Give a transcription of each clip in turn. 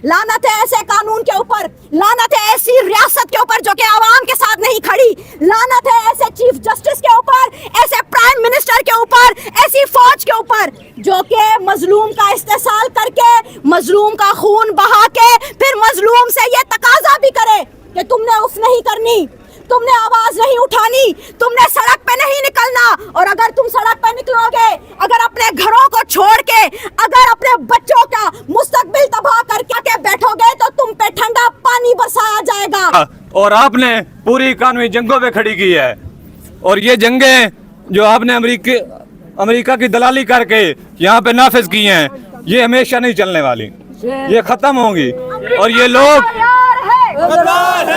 लानत है ऐसे कानून के ऊपर, लानत है ऐसी रियासत के ऊपर जो कि आवाम के साथ नहीं खड़ी, लानत है ऐसे चीफ जस्टिस के ऊपर, ऐसे प्राइम मिनिस्टर के ऊपर, ऐसी फौज के ऊपर जो कि मजलूम का इस्तेसाल करके, मजलूम का खून बहा के फिर मजलूम से ये तकाजा भी करे कि तुमने उफ नहीं करनी, तुमने आवाज नहीं उठानी, तुमने सड़क पे नहीं निकलना। और अगर तुम सड़क पे निकलोगे, अगर अपने घरों को छोड़ के, अगर अपने बच्चों का मुस्तकबिल तबाह करके बैठोगे तो तुम पे ठंडा पानी बरसाया जाएगा। और आपने पूरी इकानवी जंगों पे खड़ी की है, और ये जंगें जो आपने अमेरिका की दलाली करके यहाँ पे नाफिज की हैं, ये हमेशा नहीं चलने वाली, ये खत्म होंगी। और ये लोग गद्दार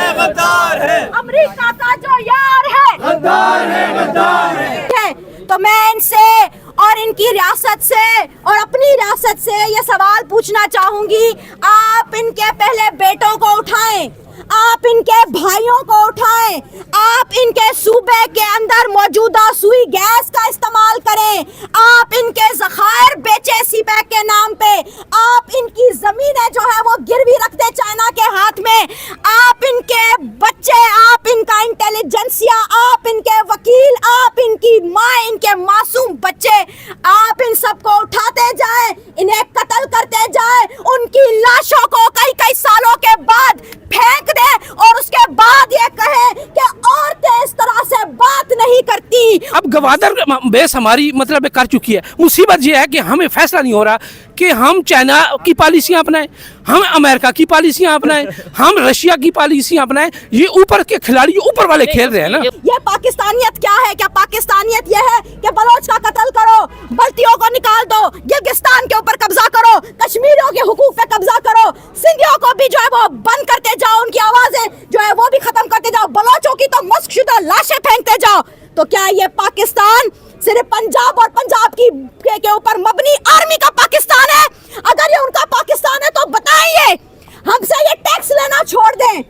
है अमेरिका का जो यार है गद्दार है। तो मैं इनसे और इनकी रियासत से और अपनी रियासत से ये सवाल पूछना चाहूंगी, आप इनके पहले बेटों को उठाएं, आप इनके भाइयों को उठाएं, आप इनके सूबे के अंदर मौजूदा सुई गैस का इस्तेमाल करें, आप इनके ज़खायर बेचे सीपैक के नाम पे, आप इनकी ज़मीनें जो है वो गिरवी रख दे चाइना के हाथ में, आप इनके बच्चे, आप इनका इंटेलिजेंसिया, आप इनके वकील, आप इनकी माँ, इनके मासूम बच्चे, आप इन सबको उठाते जाएं, इन्हें कत्ल करते जाएं, उनकी लाशों को कई कई सालों के बाद फेंक दे और उसके बाद ये कहे कि औरतें इस तरह से बात नहीं करती। अब गवादर बेस हमारी मतलब कर चुकी है। मुसीबत ये है कि हमें फैसला नहीं हो रहा कि हम चाइना की पॉलिसियां अपनाएं, हम अमेरिका की पॉलिसियां अपनाएं, हम रशिया की पॉलिसियां अपनाएं। ये ऊपर के खिलाड़ी ऊपर वाले खेल रहे हैं ना। ये पाकिस्तानियत क्या है? क्या पाकिस्तानियत ये है कि बलोच का कत्ल करो, बल्तियों को निकाल दो, गिलगिस्तान के ऊपर कब्जा करो, कश्मीरियों के हुकूक पे कब्जा करो, सिंधियों को भी जो है वो बंद करते जाओ, उनकी आवाजें जो है वो भी खत्म करते जाओ, बलोचों की तो मस्कशुदा लाशें फेंकते जाओ। तो क्या ये पाकिस्तान सिर्फ पंजाब और पंजाब की के ऊपर मबनी आर्मी का पाकिस्तान है? अगर ये उनका पाकिस्तान है तो बताइए, हमसे ये टैक्स लेना छोड़ दें,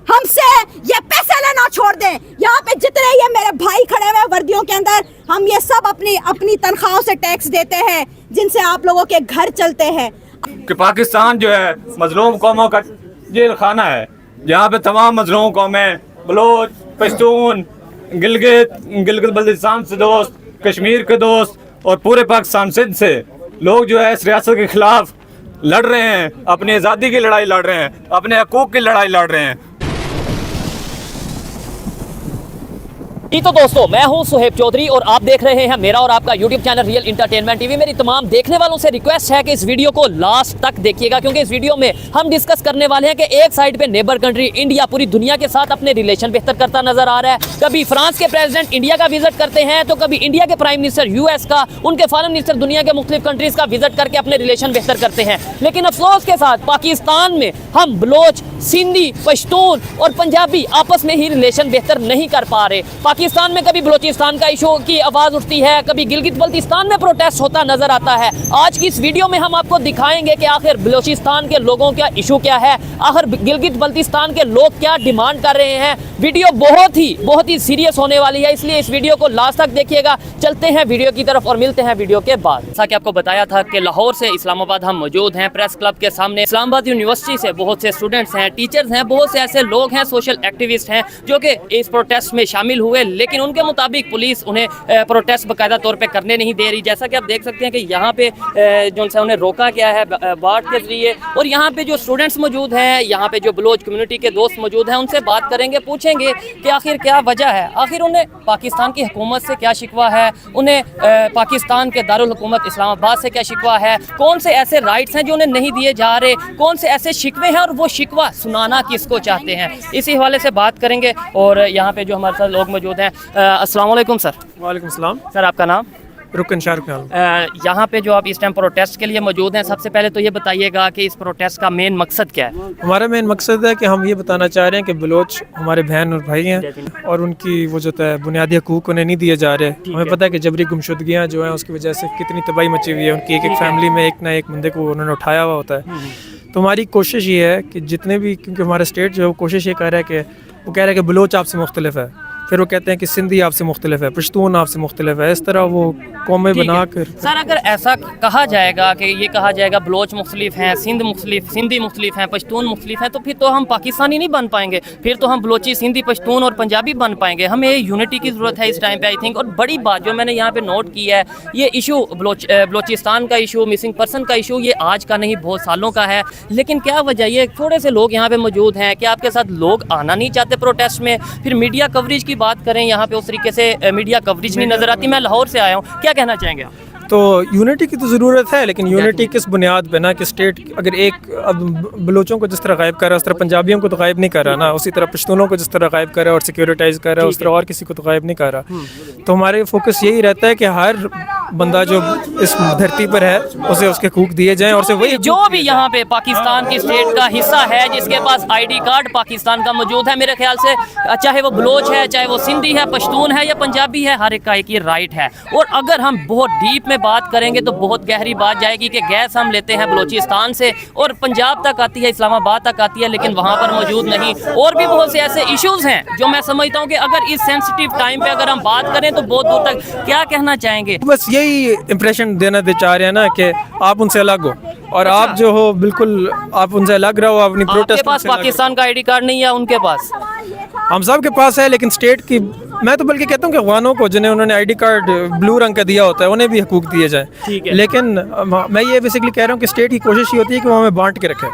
हमसे ये पैसे लेना छोड़ दें। यहाँ पे जितने ये मेरे भाई खड़े हुए वर्दियों के अंदर, हम ये सब अपनी तनख्वाहों से टैक्स देते हैं, जिनसे आप लोगों के घर चलते हैं। कि पाकिस्तान जो है मजलूम कौमों का जेल खाना है, जहाँ पे तमाम मजलूम कौमें, बलोच, पश्तून, गिलगित बल्तिस्तान से दोस्त, कश्मीर के दोस्त और पूरे पाकिस्तान सिंध से लोग जो है इस रियासत के खिलाफ लड़ रहे हैं, अपनी आज़ादी की लड़ाई लड़ रहे हैं, अपने हकूक़ की लड़ाई लड़ रहे हैं। जी तो दोस्तों, मैं हूं सुहेब चौधरी और आप देख रहे हैं मेरा और आपका YouTube channel real entertainment TV. मेरी तमाम देखने वालों से रिक्वेस्ट है कि इस वीडियो को लास्ट तक देखिएगा, क्योंकि इस वीडियो में हम डिस्कस करने वाले हैं कि एक साइड पे नेबर कंट्री इंडिया पूरी दुनिया के साथ अपने रिलेशन बेहतर करता नजर आ रहा है। कभी फ्रांस के प्रेसिडेंट इंडिया का विजिट करते हैं, तो कभी इंडिया के प्राइम मिनिस्टर US का, उनके फॉरेन मिनिस्टर दुनिया के मुख्तलिफ कंट्रीज का विजिट करके अपने रिलेशन बेहतर करते हैं। लेकिन अफसोस के साथ पाकिस्तान में हम बलोच, सिंधी, पश्तून और पंजाबी आपस में ही रिलेशन बेहतर नहीं कर पा रहे। पाकिस्तान में कभी बलोचिस्तान का इशू की आवाज़ उठती है, कभी गिलगित बल्तिस्तान में प्रोटेस्ट होता नजर आता है। आज की इस वीडियो में हम आपको दिखाएंगे कि आखिर बलोचिस्तान के लोगों का इशू क्या है, आखिर गिलगित बल्तिस्तान के लोग क्या डिमांड कर रहे हैं। वीडियो बहुत ही सीरियस होने वाली है, इसलिए इस वीडियो को लास्ट तक देखिएगा। चलते हैं वीडियो की तरफ और मिलते हैं वीडियो के बाद। जैसा कि आपको बताया था कि लाहौर से इस्लामाबाद हम मौजूद हैं प्रेस क्लब के सामने। इस्लामाबाद यूनिवर्सिटी से बहुत से स्टूडेंट्स हैं, टीचर्स हैं, बहुत से ऐसे लोग हैं, सोशल एक्टिविस्ट हैं जो कि इस प्रोटेस्ट में शामिल हुए, लेकिन उनके मुताबिक पुलिस उन्हें प्रोटेस्ट बाकायदा तौर पे करने नहीं दे रही। जैसा कि आप देख सकते हैं कि यहाँ पे जो सा उन्हें रोका गया है बाट के जरिए, और यहाँ पे जो स्टूडेंट्स मौजूद हैं, यहाँ पे जो बलोच कम्युनिटी के दोस्त मौजूद हैं, उनसे बात करेंगे, पूछेंगे कि आखिर क्या वजह है, आखिर उन्हें पाकिस्तान की हुकूमत से क्या शिकवा है, उन्हें पाकिस्तान के दारुल हुकूमत इस्लामाबाद से क्या शिकवा है, कौन से ऐसे राइट्स हैं जो उन्हें नहीं दिए जा रहे, कौन से ऐसे शिकवे हैं और वो शिकवा सुनाना किसको चाहते हैं, इसी हवाले से बात करेंगे। और यहाँ पे जो हमारे साथ लोग मौजूद हैं, अस्सलाम वालेकुम सर। वालेकुम सलाम सर, आपका नाम? रुकन शाहरुख खान। यहाँ पे जो आप इस टाइम प्रोटेस्ट के लिए मौजूद हैं, सबसे पहले तो ये बताइएगा कि इस प्रोटेस्ट का मेन मकसद क्या है? हमारा मेन मकसद है कि हम ये बताना चाह रहे हैं कि बलोच हमारे बहन और भाई हैं, और उनकी वो जो है बुनियादी हकूक़ उन्हें नहीं दिए जा रहे। हमें पता है कि जबरी गुमशुदगियाँ जो हैं उसकी वजह से कितनी तबाही मची हुई है, उनकी एक फैमिली में एक ना एक बंदे को उन्होंने उठाया हुआ होता है। तो हमारी कोशिश ये है कि जितने भी, क्योंकि हमारा स्टेट जो है वो कोशिश ये कर रहा है कि वो कह रहा है कि बलोच आपसे मुख्तलिफ है, फिर वो कहते हैं कि सिंधी आपसे मुख्तलिफ है, पश्तून आपसे मुख्तलिफ है, इस तरह वो قوमें ठीक है। बनाकर। सर अगर ऐसा कहा जाएगा कि ये कहा जाएगा बलोच मुख्तलिफ हैं, सिंधी मुख्तलिफ हैं, पश्तून मुख्तलिफ हैं, तो फिर तो हम पाकिस्तानी नहीं बन पाएंगे, फिर तो हम बलोची, सिंधी, पश्तून और पंजाबी बन पाएंगे। हमें यूनिटी की ज़रूरत है इस टाइम पे आई थिंक। और बड़ी बात जो मैंने यहाँ पे नोट की है, ये इशू बलोचिस्तान का इशू, मिसिंग पर्सन का इशू, ये आज का नहीं बहुत सालों का है। लेकिन क्या वजह, ये थोड़े से लोग यहाँ पे मौजूद हैं कि आपके साथ लोग आना नहीं चाहते प्रोटेस्ट में। फिर मीडिया कवरेज की बात करें, यहाँ पे उस तरीके से मीडिया कवरेज नहीं नज़र आती। मैं लाहौर से आया हूँ, क्या कहना चाहेंगे आप? तो यूनिटी की तो ज़रूरत है, लेकिन यूनिटी किस बुनियाद पे ना कि स्टेट अगर एक अब बलोचों को जिस तरह गायब कर रहा है उस तरह पंजाबियों को तो गायब नहीं कर रहा ना, उसी तरह पश्तूनों को जिस तरह गायब कर रहा है और सिक्योरिटाइज कर रहा है उस तरह और किसी को तो गायब नहीं कर रहा। तो हमारे फोकस यही रहता है कि हर बंदा जो इस धरती पर है उसे उसके हकूक दिए जाएं और उसे वही जो भी यहाँ पे पाकिस्तान की स्टेट का हिस्सा है, जिसके पास आईडी कार्ड पाकिस्तान का मौजूद है, मेरे ख्याल से चाहे वो बलोच है, चाहे वो सिंधी है, पश्तून है या पंजाबी है, हर एक का एक ये राइट है। और अगर हम बहुत डीप में बात करेंगे तो बहुत गहरी बात जाएगी कि गैस हम लेते हैं बलोचिस्तान से और पंजाब तक आती है, इस्लामाबाद तक आती है, लेकिन वहाँ पर मौजूद नहीं। और भी बहुत से ऐसे इश्यूज हैं जो मैं समझता हूँ कि अगर इस सेंसिटिव टाइम पे अगर हम बात करें तो बहुत दूर तक। क्या कहना चाहेंगे? बस यही इम्प्रेशन देना चाह रहे हैं ना कि आप उनसे अलग हो और आप जो हो बिल्कुल आप उनसे अलग रहो, अपनी आपके प्रोटेस्ट पास पाकिस्तान का आईडी कार्ड नहीं है, उनके पास हम सब के पास है, लेकिन स्टेट की मैं तो बल्कि कहता हूँ कि अफगानों को जिन्हें उन्होंने आईडी कार्ड ब्लू रंग का दिया होता है उन्हें भी हकूक दिए जाए। लेकिन मैं ये बेसिकली कह रहा हूँ कि स्टेट की कोशिश ये होती है कि वो हमें बांट के रखे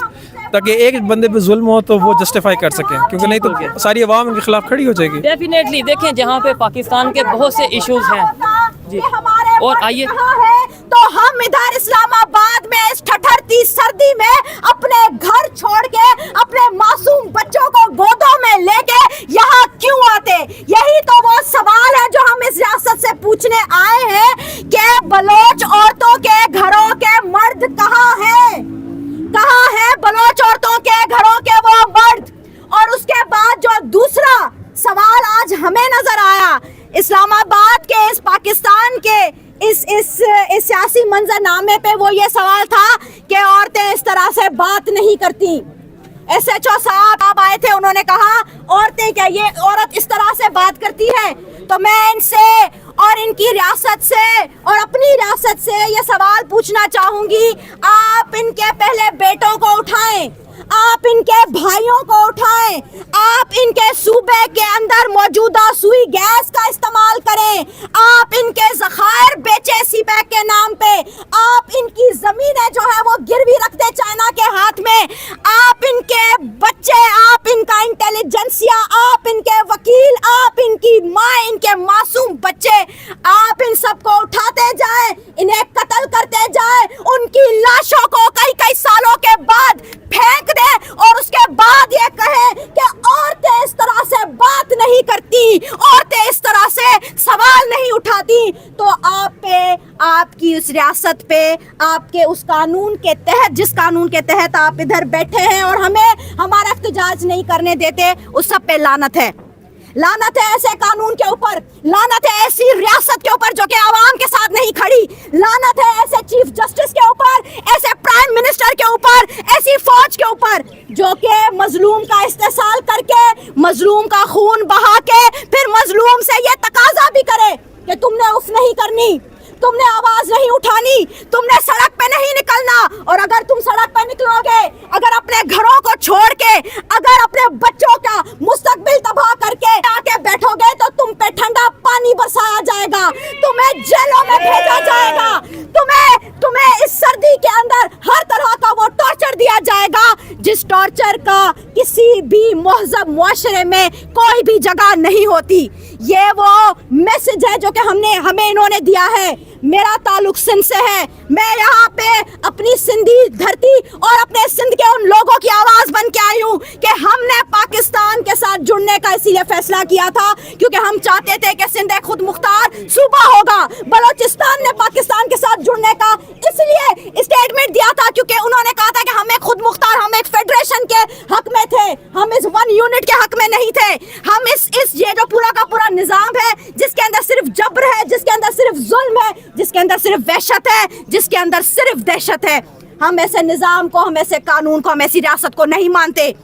ताकि एक बंदे पे जुल्म हो तो वो जस्टिफाई कर सकें, क्योंकि नहीं तो सारी अवाम उनके खिलाफ खड़ी हो जाएगी। डेफिनेटली देखें जहाँ पे पाकिस्तान के बहुत से इश्यूज हैं जी। और आइए तो हम इधर इस्लामाबाद में इस ठठरती सर्दी में अपने घर छोड़ के अपने मासूम बच्चों को गोदों में लेके यहाँ क्यों आते? यही तो वो सवाल है जो हम इस रियासत से पूछने आए हैं कि बलोच औरतों के घरों के मर्द कहाँ हैं? कहाँ है बलोच औरतों के घरों के वो मर्द? और उसके बाद जो दूसरा सवाल आज हमें नजर आया इस्लामाबाद के इस पाकिस्तान के इस सियासी मंजरनामे पे, वो ये सवाल था कि औरतें इस तरह से बात नहीं करती। SHO साहब आप आए थे, उन्होंने कहा औरतें क्या ये औरत इस तरह से बात करती है? तो मैं इनसे और इनकी रियासत से और अपनी रियासत से ये सवाल पूछना चाहूंगी, आप इनके पहले बेटों को उठाएं, आप इनके भाइयों को उठाएं, आप इनके सूबे के अंदर मौजूदा सुई गैस का इस्तेमाल करें, आप इनके ज़खायर बेचे सीपैक के नाम पे, आप इनकी ज़मीनें जो है वो गिरवी रख दे चाइना के हाथ में, आप इनके बच्चे, आप इनका इंटेलिजेंसिया, आप इनके वकील, आप इनकी माँ, इनके मासूम बच्चे, आप इन सबको उठाते जाएं, इन्हें कत्ल करते जाएं, उनकी लाशों को कई कई सालों के बाद फेंक दे और उसके बाद ये कहे कि औरतें इस तरह से बात नहीं करती, औरतें इस तरह से सवाल नहीं उठाती। तो आप पे, आपकी उस रियासत पे, आपके उस कानून के तहत, जिस कानून के तहत आप इधर बैठे हैं और हमें हमारा एहतजाज नहीं करने देते, उस सब पे लानत है। लानत है ऐसे कानून के ऊपर, लानत है ऐसी रियासत के ऊपर जो कि आवाम के साथ नहीं खड़ी, लानत है ऐसे चीफ जस्टिस के ऊपर, ऐसे प्राइम मिनिस्टर के ऊपर, ऐसी फौज के ऊपर जो कि मजलूम का इस्तेसाल करके, मजलूम का खून बहा के फिर मजलूम से ये तकाजा भी करे कि तुमने उफ नहीं करनी, तुमने आवाज नहीं उठानी, तुमने सड़क पे नहीं निकलना। और अगर तुम सड़क पे निकलोगे, अगर अपने घरों को छोड़ के, अगर अपने बच्चों का मुस्तकबिल तबाह करके आके बैठोगे तो तुम पे ठंडा पानी बरसाया जाएगा, तुम्हें जेलों में भेजा जाएगा, तुम्हें इस सर्दी के अंदर हर तरह का वो टॉर्चर दिया जाएगा जिस टॉर्चर का किसी भी महजब मुआशरे में कोई भी जगह नहीं होती। ये वो मैसेज है जो कि हमें इन्होंने दिया है। मेरा ताल्लुक सिंध से है, मैं यहाँ पे अपनी सिंधी धरती और अपने सिंध के उन लोगों की आवाज बन के आई हूँ कि हमने पाकिस्तान के साथ जुड़ने का इसीलिए फैसला किया था क्योंकि हम चाहते थे कि सिंध एक खुद मुख्तार सूबा होगा। बलोचिस्तान ने पाकिस्तान के साथ जुड़ने का इसलिए स्टेटमेंट दिया था क्योंकि उन्होंने कहा था कि हम एक खुद मुख्तार, हम एक फेडरेशन के हक में थे, हम इस वन यूनिट के हक में नहीं थे। हम इस ये जो पूरा का पूरा निजाम है जिसके अंदर सिर्फ जबर है, जिसके अंदर सिर्फ जुल्म है, जिसके अंदर सिर्फ वहशत है, जिसके अंदर सिर्फ दहशत है, हम ऐसे निजाम को, हम ऐसे कानून को, हम ऐसी रियासत को नहीं मानते।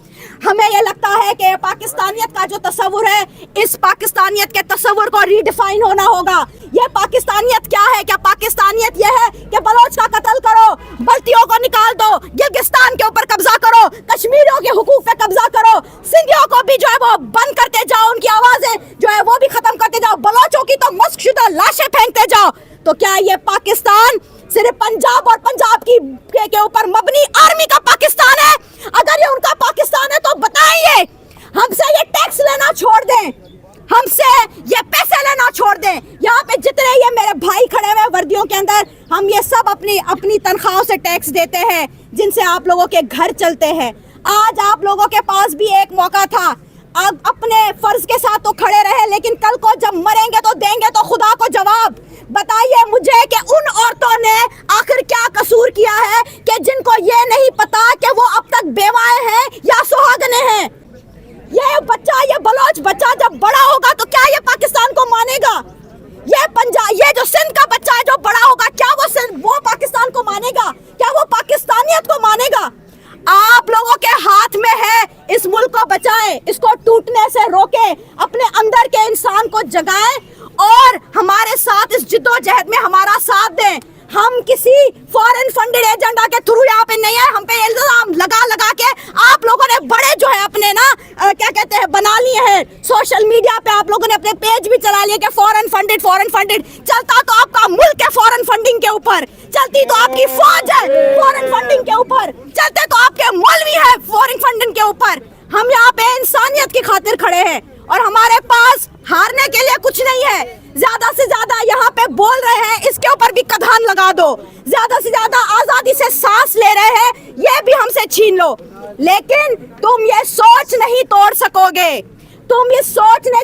हमें ये लगता है कि पाकिस्तानियत का जो तस्वुर है, इस पाकिस्तानियत के तस्वुर को रीडिफाइन होना होगा। ये पाकिस्तानियत क्या है? क्या पाकिस्तानियत ये है कि बलोच का कत्ल करो, बल्तियों को निकाल दो, गिलगिस्तान के ऊपर कब्जा करो, कश्मीरियों के हुकूक पे कब्जा करो, सिंधियों को भी जो है वो बंद करते जाओ, उनकी आवाजें जो है वो भी खत्म करते जाओ, बलोचों की तो मस्कशुदा लाशें फेंकते जाओ। तो क्या ये पाकिस्तान सिर्फ पंजाब और पंजाब के ऊपर मबनी आर्मी का पाकिस्तान है? अगर ये उनका पाकिस्तान है तो बताइए, हमसे ये टैक्स लेना छोड़ दें, हमसे ये पैसे लेना छोड़ दें। यहाँ पे जितने ये मेरे भाई खड़े हुए वर्दियों के अंदर, हम ये सब अपनी तनख्वाहों से टैक्स देते हैं, जिनसे आप लोगों के घर चलते हैं। आज आप लोगों के पास भी एक मौका था, आप अपने फर्ज के साथ तो खड़े रहे, लेकिन कल को जब मरेंगे तो देंगे तो खुदा को जवाब। बताइए मुझे कि उन औरतों ने आखिर क्या कसूर किया है कि जिनको ये नहीं पता कि वो अब तक बेवाएं हैं या सुहागने हैं। ये बच्चा, ये बलोच बच्चा जब बड़ा होगा तो क्या ये पाकिस्तान को मानेगा? ये जो सिंध का बच्चा है जो बड़ा होगा, क्या वो पाकिस्तान को मानेगा? क्या वो पाकिस्तानियत को मानेगा? आप लोगों के हाथ में है, इस मुल्क को बचाएं, इसको टूटने से रोकें, अपने अंदर के इंसान को जगाएं और हमारे साथ इस जिद्दोजहद में हमारा साथ दें। हम किसी फॉरेन फंडेड एजेंडा के थ्रू यहाँ पे नहीं है, हम पे इल्जाम लगा के आप लोगों ने बड़े जो है अपने ना क्या कहते हैं बना लिए हैं। सोशल मीडिया पे आप लोगों ने अपने पेज भी चला लिए कि फॉरेन फंडेड। चलता तो आपका मुल्क है फॉरेन फंडिंग के ऊपर, चलती तो आपकी फौज है फॉरेन फंडिंग के ऊपर, चलते तो आपके मौलवी है फॉरेन फंडिंग के ऊपर। हम यहाँ पे इंसानियत की खातिर खड़े हैं और हमारे पास हारने के लिए कुछ नहीं है। ज्यादा से ज्यादा यहाँ पे बोल रहे हैं, इसके ऊपर भी कधान लगा दो। ज्यादा से ज्यादा आजादी से सांस ले रहे हैं, ये भी हमसे छीन लो, लेकिन तुम ये सोच नहीं तोड़ सकोगे। तुम इस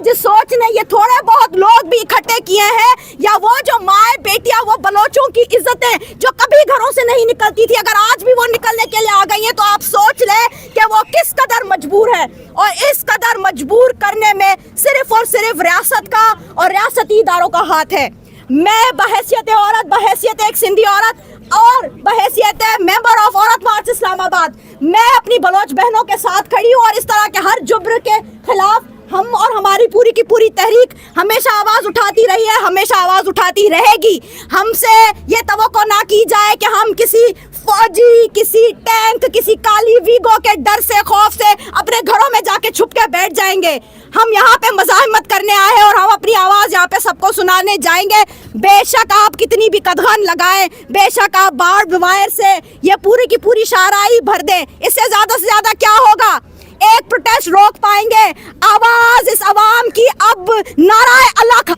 जिस सोच ने ये थोड़े बहुत लोग भी इकट्ठे किए हैं, या वो जो माए बेटियां, वो बलोचों की इज्जतें जो कभी घरों से नहीं निकलती थी, अगर आज भी वो निकलने के लिए आ गई हैं, तो आप सोच ले कि वो किस कदर मजबूर है। और इस कदर मजबूर करने में सिर्फ और सिर्फ रियासत का और रियासती इदारों का हाथ है। मैं बहैसियत औरत, बहैसियत एक सिंधी औरत और बहैसियत मेंबर ऑफ औरत मार्च इस्लामाबाद, मैं अपनी बलोच बहनों के साथ खड़ी हूँ और इस तरह के हर जुब्र के खिलाफ हम और हमारी पूरी की पूरी तहरीक हमेशा आवाज उठाती रही है, हमेशा आवाज उठाती रहेगी। हमसे ये तवक्को ना की जाए कि हम किसी फौजी, किसी टैंक, किसी काली वीगो के डर से, खौफ से अपने घरों में जाके छुप के बैठ जाएंगे। हम यहाँ पे मज़ाहमत करने आए हैं और हम अपनी आवाज़ यहाँ पे सबको सुनाने जाएंगे। बेशक आप कितनी भी कदगन लगाएं, बेशक आप बार्ड वायर से ये पूरी की पूरी शाहराई भर दें, इससे ज़्यादा से ज़्यादा क्या होगा? एक प्रोटेस्ट रोक पाएंगे। आवाज इस आवाम की अब नाराए अलग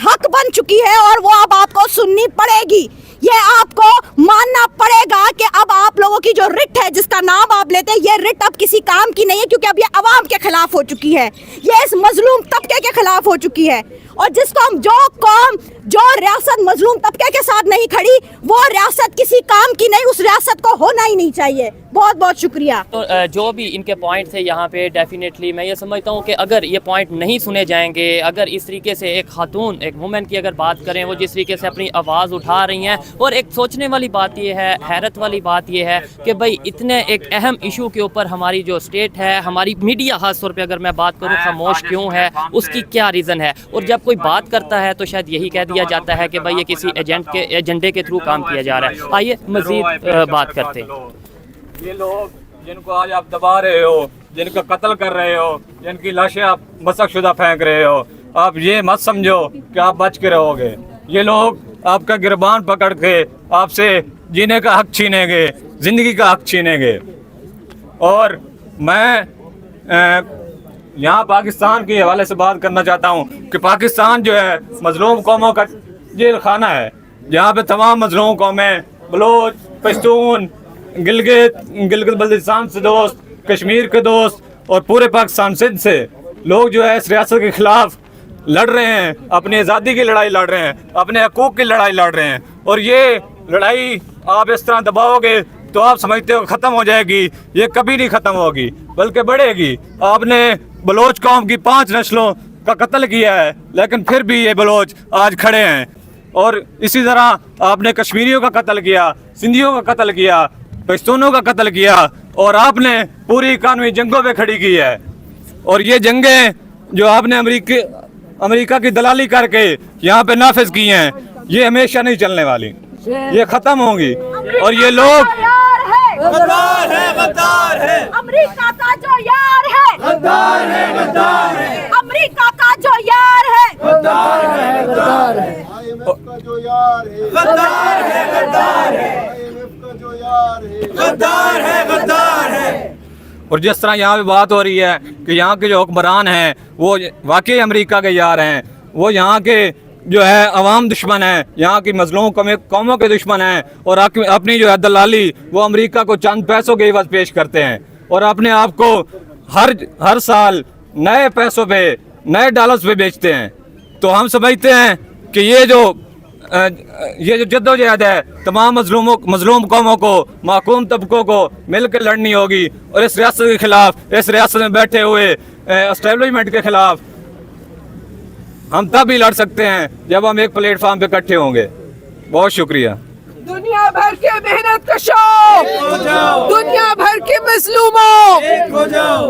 हक बन चुकी है और वो अब आपको सुननी पड़ेगी। ये आपको मानना पड़ेगा कि अब आप लोगों की जो रिट है, जिसका नाम आप लेते हैं, ये रिट अब किसी काम की नहीं है, क्योंकि अब ये आवाम के खिलाफ हो चुकी है, ये इस मजलूम तबके के खिलाफ हो चुकी है। और जिसको हम जो रियासत मजलूम तबके के साथ नहीं खड़ी, वो रियासत किसी काम की नहीं, उस रियासत को होना ही नहीं चाहिए। बहुत बहुत शुक्रिया। तो जो भी इनके पॉइंट थे यहाँ पे, डेफिनेटली मैं ये समझता हूँ कि अगर ये पॉइंट नहीं सुने जाएंगे, अगर इस तरीके से एक खातून, एक वुमेन की अगर बात करें, वो जिस तरीके से अपनी आवाज़ उठा रही हैं, और एक सोचने वाली बात ये है, हैरत वाली बात ये है कि भाई इतने एक अहम इशू के ऊपर हमारी जो स्टेट है, हमारी मीडिया ख़ास तौर पे अगर मैं बात करूँ, खामोश क्यों है, उसकी क्या रीज़न है। और जब कोई बात करता है तो शायद यही कह दिया जाता है कि भाई ये किसी एजेंडे के थ्रू काम किया जा रहा है। आइए मज़ीद बात करते हैं। ये लोग जिनको आज आप दबा रहे हो, जिनका कत्ल कर रहे हो, जिनकी लाशें आप मसकशुदा फेंक रहे हो, आप ये मत समझो कि आप बच के रहोगे। ये लोग आपका गिरबान पकड़ के आपसे जीने का हक छीनेंगे, ज़िंदगी का हक छीनेंगे। और मैं यहाँ पाकिस्तान के हवाले से बात करना चाहता हूँ कि पाकिस्तान जो है मजलूम कौमों का जेल खाना है, जहाँ पे तमाम मजलूम कौमें, बलोच, पश्तून, गिलगित बल्तिस्तान से दोस्त, कश्मीर के दोस्त और पूरे पाकिस्तान सिंध से लोग जो है इस रियासत के ख़िलाफ़ लड़ रहे हैं, अपनी आज़ादी की लड़ाई लड़ रहे हैं, अपने हकूक़ की लड़ाई लड़ रहे हैं। और ये लड़ाई आप इस तरह दबाओगे तो आप समझते हो ख़त्म हो जाएगी, ये कभी नहीं ख़त्म होगी बल्कि बढ़ेगी। आपने बलोच कौम की 5 नस्लों का कत्ल किया है, लेकिन फिर भी ये बलोच आज खड़े हैं। और इसी तरह आपने कश्मीरियों का कत्ल किया, सिंधियों का कत्ल किया, पश्तूनों का कत्ल किया और आपने पूरी इकानवी जंगों पे खड़ी की है। और ये जंगें जो आपने अमेरिका की दलाली करके यहाँ पे नाफिज की हैं, ये हमेशा नहीं चलने वाली, ये खत्म होंगी। और ये लोग गद्दार है, गद्दार है, अमेरिका का जो यार है, गद्दार है, गद्दार है, अमेरिका का जो यार है, गद्दार है, गद्दार है, IMF का जो यार है, गद्दार है, गद्दार है, IMF का जो यार है, गद्दार है, गद्दार है। और जिस तरह यहाँ पे बात हो रही है कि यहाँ के जो हुक्मरान हैं वो वाकई अमेरिका के यार हैं, वो यहाँ के जो है अवाम दुश्मन हैं, यहाँ की मजलूम कौमों के दुश्मन हैं, और अपनी जो है दलाली वो अमेरिका को चंद पैसों के एवज पेश करते हैं और अपने आप को हर साल नए पैसों पे, नए डॉलर्स पे बेचते हैं। तो हम समझते हैं कि ये जो जद्दोजहद है तमाम मजलूम कौमों को, महकूम तबकों को मिल कर लड़नी होगी, और इस रियासत के खिलाफ, इस रियासत में बैठे हुए एस्टेब्लिशमेंट के खिलाफ हम तब ही लड़ सकते हैं जब हम एक प्लेटफार्म पे इकट्ठे होंगे। बहुत शुक्रिया। दुनिया भर के मेहनत कशों, दुनिया भर के मजलूमों,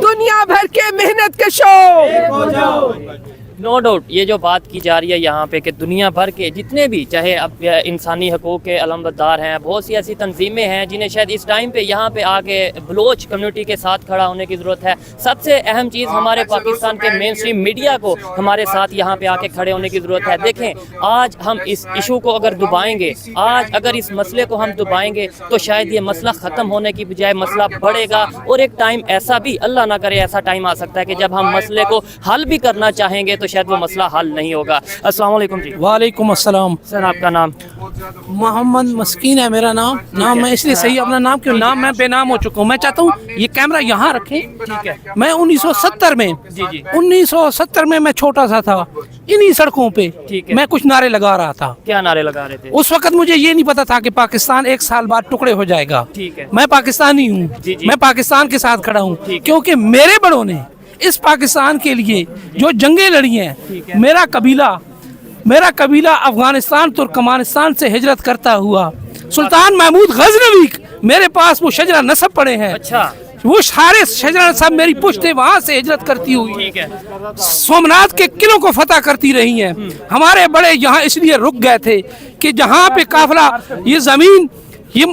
दुनिया भर के मेहनत कशों। नो डाउट ये जो बात की जा रही है यहाँ पे कि दुनिया भर के जितने भी चाहे अब इंसानी हकूक़ के अलमबरदार हैं, बहुत सी ऐसी तंजीमें हैं जिन्हें शायद इस टाइम पे यहाँ पे आके बलोच कम्युनिटी के साथ खड़ा होने की ज़रूरत है। सबसे अहम चीज़ हमारे पाकिस्तान के मेन स्ट्रीम मीडिया को हमारे साथ यहाँ पे आके खड़े होने की ज़रूरत है। देखें, आज हम इस इशू को अगर दबाएंगे, आज अगर इस मसले को हम दबाएंगे तो शायद ये मसला ख़त्म होने की बजाय मसला बढ़ेगा, और एक टाइम ऐसा भी, अल्लाह ना करे ऐसा टाइम आ सकता है कि जब हम मसले को हल भी करना चाहेंगे तो शायद वो मसला हल नहीं होगा। अस्सलाम वालेकुम जी। वालेकुम अस्सलाम। सर आपका नाम? मोहम्मद मस्कीन है मेरा नाम मैं इसलिए सही अपना नाम, क्यों नाम मैं बेनाम हो चुका हूँ। मैं चाहता हूँ ये कैमरा यहाँ रखें। ठीक है। मैं 1970 में, जी। 1970 में मैं छोटा सा था, इन्हीं सड़कों पे ठीक है। मैं कुछ नारे लगा रहा था। क्या नारे लगा रहे थे? उस वक्त मुझे ये नहीं पता था कि पाकिस्तान एक साल बाद टुकड़े हो जाएगा। ठीक है। मैं पाकिस्तानी हूँ, मैं पाकिस्तान के साथ खड़ा हूँ, क्योंकि मेरे बड़ों ने इस पाकिस्तान के लिए जो जंगें लड़ी हैं। मेरा कबीला अफगानिस्तान तुर्कमानिस्तान से हिजरत करता हुआ सुल्तान महमूद गजनवी, मेरे पास वो शजरा नसब पड़े हैं। अच्छा। वो सारे शजरा नसब मेरी पुश्ते वहाँ से हिजरत करती हुई ठीक है। सोमनाथ के किलों को फतह करती रही हैं। हमारे बड़े यहाँ इसलिए रुक गए थे कि जहाँ पे काफिला, ये जमीन, ये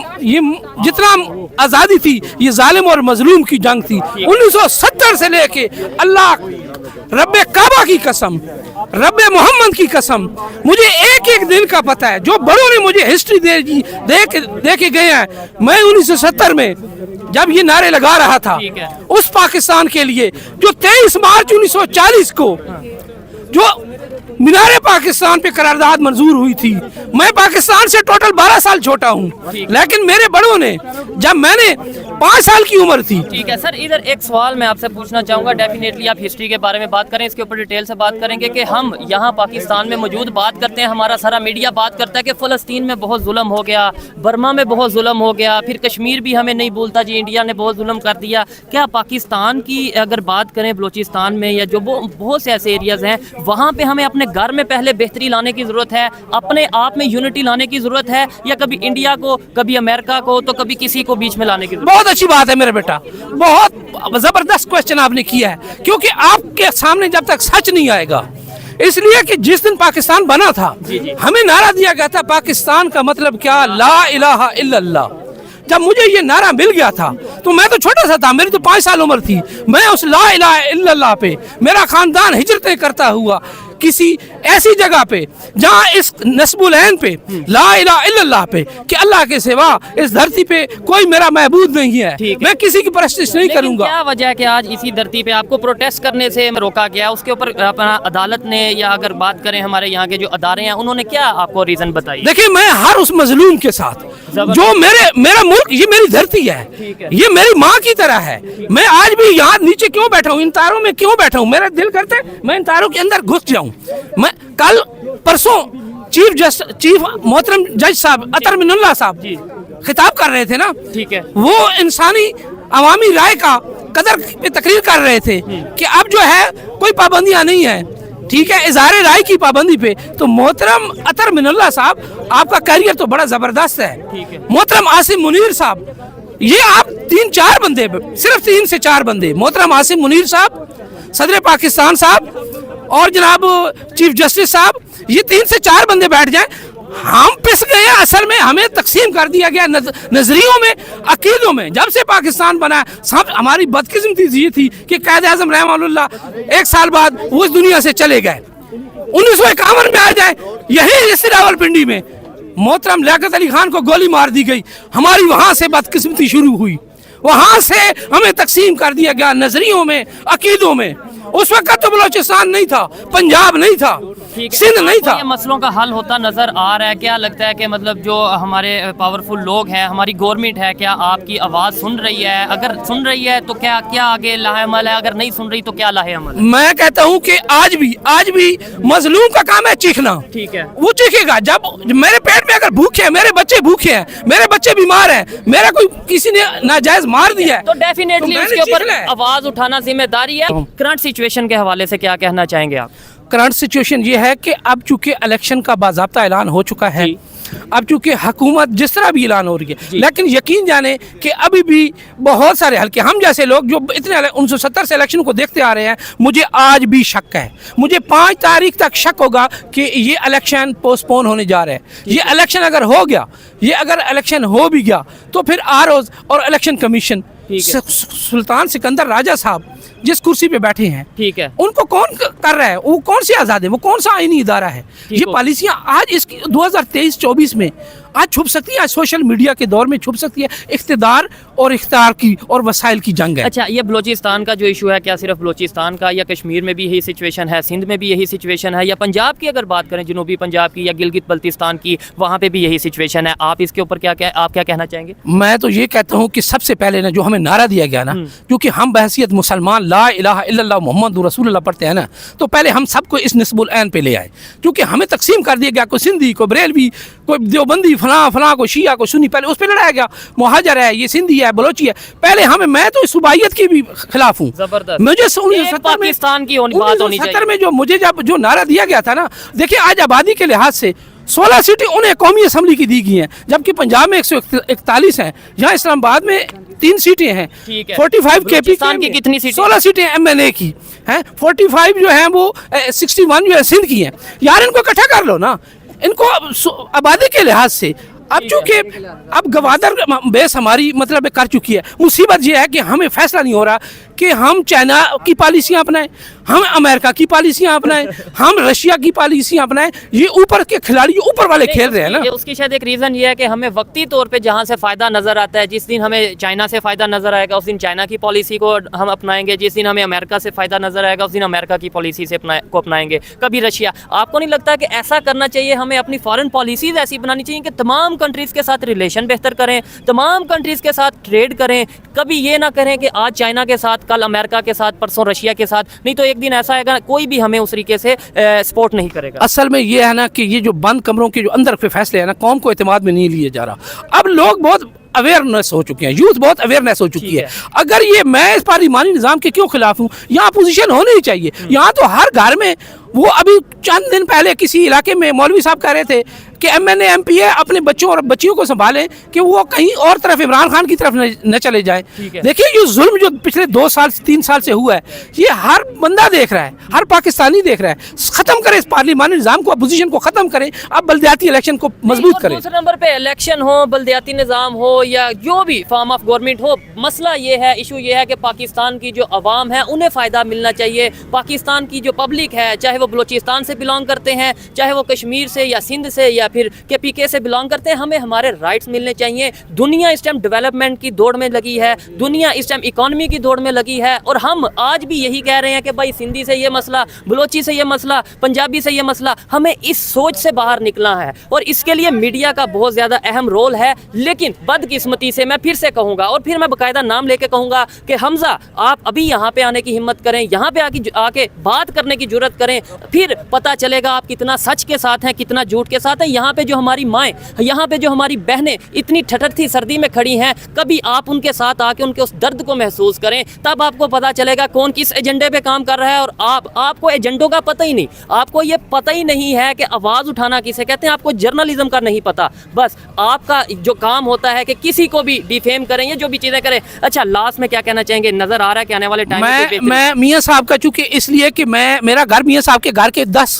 जितना आज़ादी थी, ये जालिम और मजलूम की जंग थी। 1970 से लेके अल्लाह रब्बे काबा की कसम, रब्बे मोहम्मद की कसम, मुझे एक एक दिन का पता है। जो बड़ों ने मुझे हिस्ट्री दे के गए हैं, मैं 1970 में जब ये नारे लगा रहा था उस पाकिस्तान के लिए, जो 23 मार्च 1940 को जो मीनारे पाकिस्तान पे करारदाद मंजूर हुई थी, मैं पाकिस्तान से टोटल 12 साल छोटा हूँ, लेकिन मेरे बड़ों ने, जब मैंने 5 साल की उम्र थी। ठीक है सर, इधर एक सवाल मैं आपसे पूछना चाहूँगा। डेफिनेटली आप हिस्ट्री के बारे में बात करें, इसके ऊपर डिटेल से बात करेंगे कि हम यहाँ पाकिस्तान में मौजूद बात करते हैं, हमारा सारा मीडिया बात करता है कि फ़लस्तीन में बहुत जुल्म हो गया, बर्मा में बहुत जुल्म हो गया, फिर कश्मीर भी हमें नहीं भूलता जी, इंडिया ने बहुत जुल्म कर दिया। क्या पाकिस्तान की अगर बात करें बलूचिस्तान में या जो बहुत से ऐसे एरियाज़ हैं, वहाँ पर हमें अपने घर में पहले बेहतरी लाने की ज़रूरत है, अपने आप में यूनिटी लाने की ज़रूरत है, या कभी इंडिया को, कभी अमेरिका को, तो कभी किसी को बीच में लाने की ज़रूरत? बहुत अच्छी बात है मेरे बेटा, बहुत ज़बरदस्त क्वेश्चन आपने किया है, क्योंकि आपके सामने जब तक सच नहीं आएगा, इसलिए कि जिस दिन पाकिस्तान बना था हमें नारा दिया गया था, पाकिस्तान का मतलब क्या, ला इलाहा इल्लल्लाह। जब मुझे ये नारा मिल गया था तो मैं तो छोटा सा था, मेरी तो 5 साल उम्र थी, मैं उस ला इलाहा इल्लल्लाह पे, मेरा खानदान हिजरतें करता हुआ किसी ऐसी जगह पे जहाँ इस नस्बुलैन पे, ला इलाहा इल्लल्लाह पे, कि अल्लाह के सिवा इस धरती पे कोई मेरा महबूद नहीं है, मैं किसी की परस्तिश नहीं करूंगा। क्या वजह है कि आज इसी धरती पे आपको प्रोटेस्ट करने से रोका गया? उसके ऊपर अपना अदालत ने, या अगर बात करें हमारे यहाँ के जो अदारे हैं, उन्होंने क्या आपको रीजन बताई? देखिए, मैं हर उस मजलूम के साथ, जो मेरा मुल्क, ये मेरी धरती है, ये मेरी माँ की तरह है। मैं आज भी यहाँ नीचे क्यों बैठा हूँ, इन तारों में क्यों बैठा हूँ, मेरा दिल करता है मैं इन तारों के अंदर घुस जाऊं। मैं कल परसों चीफ मोहतरम जज साहब अतर मिनुल्लाह साहब खिताब कर रहे थे ना, ठीक है, वो इंसानी अवामी राय का कदर पे तकरीर कर रहे थे कि अब जो है कोई पाबंदियां नहीं है, ठीक है, इज़हार राय की पाबंदी पे। तो मोहतरम अतर मिनुल्लाह साहब, आपका करियर तो बड़ा जबरदस्त है। मोहतरम आसिम मुनीर साहब, ये आप 3-4 बंदे, सिर्फ 3 से 4 बंदे, मोहतरम आसिम मुनीर साहब, सदर पाकिस्तान साहब और जनाब चीफ जस्टिस साहब, ये 3 से 4 बंदे बैठ जाएं, हम पिस गए। असल में हमें तकसीम कर दिया गया नजरियों में, अकीदों में। जब से पाकिस्तान बना, सब हमारी बदकिस्मती ये थी कि कायद आज़म रहमतुल्लाह 1 साल बाद वो इस दुनिया से चले गए। 1951 में आ जाए, यही इस रावलपिंडी में मोहतरम लियाकत अली खान को गोली मार दी गई। हमारी वहां से बदकिस्मती शुरू हुई, वहां से हमें तकसीम कर दिया गया नजरियों में, अकीदों में। उस वक्त तो बलोचिस्तान नहीं था, पंजाब नहीं था, सिंध नहीं था। ये मसलों का हल होता नजर आ रहा है? क्या लगता है कि मतलब जो हमारे पावरफुल लोग हैं, हमारी गवर्नमेंट है, क्या आपकी आवाज़ सुन रही है? अगर सुन रही है तो क्या क्या आगे लाहेअमल है? अगर नहीं सुन रही तो क्या लाहेअमल है? मैं कहता हूं कि आज भी मजलूम का काम है चीखना। ठीक है, वो चीखेगा जब मेरे पेट में अगर भूखे हैं, मेरे बच्चे भूखे हैं, मेरे बच्चे बीमार हैं, मेरा कोई किसी ने नाजायज मार दिया है, तो डेफिनेटली मैंने उसके ऊपर चीखना है। आवाज़ उठाना जिम्मेदारी है। करंट सिचुएशन के हवाले से क्या कहना चाहेंगे आप? करंट सिचुएशन ये है कि अब चूंकि इलेक्शन का बाज़ाब्ता ऐलान हो चुका है, अब चूंकि हुकूमत जिस तरह भी ऐलान हो रही है, लेकिन यकीन जाने कि अभी भी बहुत सारे हल्के, हम जैसे लोग जो इतने 1970 से इलेक्शन को देखते आ रहे हैं, मुझे आज भी शक है, मुझे 5 तारीख तक शक होगा कि ये इलेक्शन पोस्टपोन होने जा रहे हैं। ये इलेक्शन अगर हो गया, ये अगर इलेक्शन हो भी गया तो फिर आरओज़ और इलेक्शन कमीशन, सुल्तान सिकंदर राजा साहब जिस कुर्सी पे बैठे हैं, ठीक है, उनको कौन कर रहा है? वो कौन से आज़ाद है? वो कौन सा आईनी इदारा है? ये पॉलिसियां आज इस 2023-24 में आज छुप सकती है, आज सोशल मीडिया के दौर में छुप सकती है। इख्तिदार और इख्तियार की और वसाइल की जंग है। अच्छा, ये बलोचिस्तान का जो इशू है, क्या सिर्फ बलोचिस्तान का, या कश्मीर में भी यही सिचुएशन है, सिंध में भी यही सिचुएशन है, या पंजाब की अगर बात करें, जनूबी पंजाब की या गिलगित बल्तिस्तान की, वहाँ पे भी यही सिचुएशन है? आप इसके ऊपर क्या कहना चाहेंगे? मैं तो ये कहता हूँ कि सबसे पहले ना जो हमें नारा दिया गया ना, क्योंकि हम बहसियत मुसलमान ला इलाहा इल्लल्लाह मुहम्मदुर रसूलुल्लाह पढ़ते हैं ना, तो पहले हम सबको इस निस्बुल ऐन पे ले आए। क्योंकि हमें तकसीम कर दिया गया, कोई सिंधी, कोई बरेलवी, कोई देवबंदी, फलां को शिया, को सुन्नी, पहले उस पर लड़ाया गया। मुहाजर है, ये सिंधी है, बलोची है, पहले हमें, मैं तो इस सूबाइयत की भी खिलाफ हूँ। जबरदस्त। मुझे 1970 पाकिस्तान की बात होनी चाहिए। में जो मुझे जब जो नारा दिया गया था ना, देखिए आज आबादी के लिहाज से 16 सीटें उन्हें कौमी असम्बली की दी गई हैं, जबकि पंजाब में 141 हैं, यहाँ इस्लामाबाद में 3 सीटें हैं। 45 केपी की कितनी सीटें? 16 सीटें एमएनए की हैं, 45 जो हैं वो 61 जो है सिंध की हैं। यार इनको इकट्ठा कर लो ना, इनको आबादी के लिहाज से। अब चूंकि अब गवादर बेस हमारी मतलब कर चुकी है, मुसीबत ये है कि हमें फैसला नहीं हो रहा कि हम चाइना की पॉलिसियाँ अपनाएं, हम अमेरिका की पॉलिसियाँ अपनाएं, हम रशिया की पॉलिसियाँ अपनाएं। ये ऊपर के खिलाड़ी ऊपर वाले खेल रहे हैं ना। उसकी शायद एक रीज़न ये है कि हमें वक्ती तौर पे जहाँ से फ़ायदा नज़र आता है, जिस दिन हमें चाइना से फ़ायदा नज़र आएगा उस दिन चाइना की पॉलिसी को हम अपनाएंगे, जिस दिन हमें अमेरिका से फ़ायदा नज़र आएगा उस दिन अमेरिका की पॉलिसी से अपनाएंगे, कभी रशिया। आपको नहीं लगता कि ऐसा करना चाहिए? हमें अपनी फॉरेन पॉलिसीज़ ऐसी बनानी चाहिए कि तमाम कंट्रीज़ के साथ रिलेशन बेहतर करें, तमाम कंट्रीज़ के साथ ट्रेड करें। कभी ये ना करें कि आज चाइना के साथ, कल अमेरिका के साथ, परसों रशिया के साथ, नहीं तो एक दिन ऐसा आएगा कोई भी हमें उस तरीके से सपोर्ट नहीं करेगा। असल में ये है ना कि ये जो बंद कमरों के जो अंदर के फैसले हैं ना, कौम को एतमाद में नहीं लिए जा रहा। अब लोग बहुत अवेयरनेस हो चुके हैं, यूथ बहुत अवेयरनेस हो चुकी है। अगर ये, मैं इस पार्लिमानी निज़ाम के क्यों खिलाफ हूँ? यहाँ अपोजिशन होनी ही चाहिए। यहाँ तो हर घर में, वो अभी चंद दिन पहले किसी इलाके में मौलवी साहब कह रहे थे कि एमएनए एमपीए अपने बच्चों और बच्चियों को संभालें कि वो कहीं और तरफ, इमरान खान की तरफ न चले जाएं। देखिए ये जुल्म जो पिछले 2 साल 3 साल से हुआ है, ये हर बंदा देख रहा है, हर पाकिस्तानी देख रहा है। ख़त्म करें इस पार्लिमानी निज़ाम को, अपोजिशन को ख़त्म करें, अब बल्दियाती इलेक्शन को मजबूत करें। दूसरे नंबर पे इलेक्शन हो, बल्दियाती निज़ाम हो या जो भी फॉर्म ऑफ गवर्नमेंट हो, मसला ये है, इशू ये है कि पाकिस्तान की जो अवाम है उन्हें फ़ायदा मिलना चाहिए। पाकिस्तान की जो पब्लिक है, चाहे वो बलोचिस्तान से बिलोंग करते हैं, चाहे वो कश्मीर से या सिंध से या फिर केपीके से बिलोंग करते हैं, हमें हमारे राइट्स मिलने चाहिए। दुनिया इस टाइम डेवलपमेंट की दौड़ में लगी है, दुनिया इस टाइम इकॉनमी की दौड़ में लगी है, और हम आज भी यही कह रहे हैं कि भाई सिंधी से ये मसला, बलोची से ये मसला, पंजाबी से ये मसला। हमें इस सोच से बाहर निकलना है और इसके लिए मीडिया का बहुत ज़्यादा अहम रोल है। लेकिन बदकिस्मती से मैं फिर से कहूँगा और फिर मैं बाकायदा नाम लेके कहूँगा कि हमजा, आप अभी यहाँ पे आने की हिम्मत करें, यहाँ पे आके बात करने की जुर्रत करें, फिर पता चलेगा आप कितना सच के साथ हैं, कितना झूठ के साथ हैं। यहाँ पे जो हमारी माएँ, यहाँ पे जो हमारी बहनें इतनी ठठरती सर्दी में खड़ी हैं, कभी आप उनके साथ आके उनके उस दर्द को महसूस करें, तब आपको पता चलेगा कौन किस एजेंडे पे काम कर रहा है। और आपको एजेंडों का पता ही नहीं, आपको ये पता ही नहीं है कि आवाज़ उठाना किसे कहते हैं, आपको जर्नलिज्म का नहीं पता। बस आपका जो काम होता है कि किसी को भी डिफेम करें या जो भी चीज़ें करें। अच्छा, लास्ट में क्या कहना चाहेंगे? नज़र आ रहा है कि आने वाले टाइम मैं मियाँ साहब का, चूंकि इसलिए कि मेरा घर मियाँ साहब के घर के 10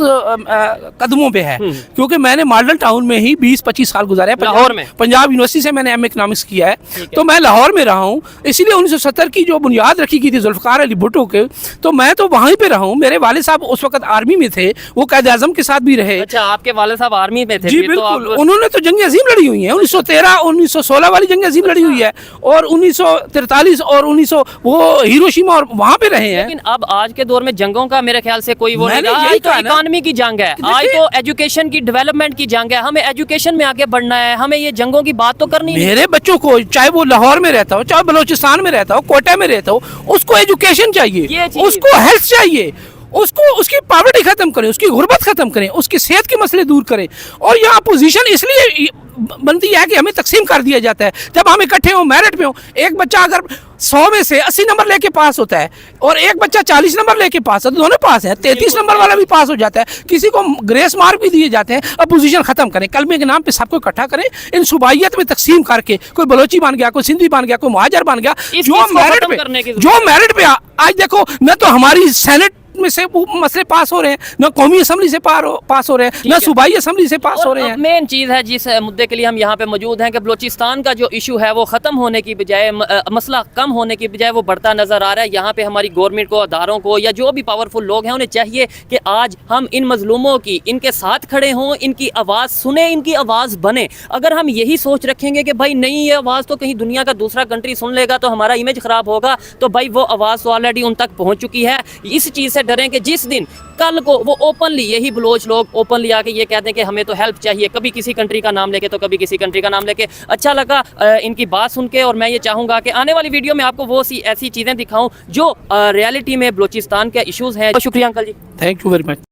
कदमों पे है, क्योंकि मैंने मॉडल टाउन में ही 20-25 साल गुजारे, लाहौर में, पंजाब यूनिवर्सिटी से मैंने एमए इकोनॉमिक्स किया है, तो मैं लाहौर में रहा हूँ। इसलिए 1970 की जो बुनियाद रखी गई थी जुल्फ़िकार अली भुट्टो के, तो मैं तो वहीं पे रहा हूँ। मेरे वाले साहब उस वक्त आर्मी में थे, वो कायद आज़म के साथ भी रहे। अच्छा, आपके वाले साहब आर्मी में थे? जी बिल्कुल, उन्होंने तो जंग अजीम लड़ी हुई है, 1913 1916 वाली जंग अजीम लड़ी हुई है, और 1943 और 1900 वो हिरोशिमा और वहाँ पे रहे हैं। लेकिन अब आज के दौर में जंगों का मेरे ख्याल से कोई वो नहीं, आज तो इकोनॉमी की जंग है, आज तो एजुकेशन की डेवलपमेंट की जंग है। हमें एजुकेशन में आगे बढ़ना है, हमें ये जंगों की बात तो करनी है। मेरे बच्चों को, चाहे वो लाहौर में रहता हो, चाहे बलोचिस्तान में रहता हो, कोटा में रहता हो, उसको एजुकेशन चाहिए, उसको हेल्थ चाहिए, उसको उसकी पॉवर्टी खत्म करें, उसकी गुर्बत खत्म करें, उसकी सेहत के मसले दूर करें। और यहाँ अपोजिशन इसलिए बनती है कि हमें तकसीम कर दिया जाता है। जब हम इकट्ठे हो, मेरिट पे हो, एक बच्चा अगर 100 में से 80 नंबर लेके पास होता है और एक बच्चा 40 नंबर लेके पास है, तो दोनों पास है, 33 नंबर वाला भी पास हो जाता है, किसी को ग्रेस मार्क भी दिए जाते हैं। अपोजिशन खत्म करें, कलमे के नाम पे सबको इकट्ठा करें, इन सूबाइयत में तकसीम करके कोई बलोची बन गया, कोई सिंधी बन गया, कोई मुहाजिर बन गया, जो मेरिट पे आज देखो, न तो हमारी सेनेट में से मसले पास हो रहे हैं, न कौमी असम्बली से पास हो रहे हैं, न सूबाई असम्बली से पास हो रहे हैं। मेन चीज़ है जिस मुद्दे के लिए हम यहाँ पे मौजूद हैं कि बलोचिस्तान का जो इशू है वो ख़त्म होने की बजाय, मसला कम होने की बजाय वो बढ़ता नज़र आ रहा है। यहाँ पे हमारी गवर्नमेंट को, अदारों को, या जो भी पावरफुल लोग हैं, उन्हें चाहिए कि आज हम इन मजलूमों की, इनके साथ खड़े हों, इनकी आवाज़ सुने, इनकी आवाज़ बने। अगर हम यही सोच रखेंगे कि भाई नहीं, ये आवाज़ तो कहीं दुनिया का दूसरा कंट्री सुन लेगा तो हमारा इमेज ख़राब होगा, तो भाई वो आवाज़ तो ऑलरेडी उन तक पहुँच चुकी है। इस चीज़ से डरें कि जिस दिन कल को वो ओपनली, यही बलोच लोग ओपनली आके ये कहते हैं कि हमें तो हेल्प चाहिए, कभी किसी कंट्री का नाम लेके तो कभी किसी कंट्री का नाम लेके। अच्छा लगा इनकी बात सुन के, और मैं ये चाहूँगा कि आने वाली वीडियो में आपको वो ऐसी चीज़ें दिखाऊं जो रियलिटी में बलोचिस्तान के इश्यूज़ हैं। तो शुक्रिया uncle ji, thank you very much.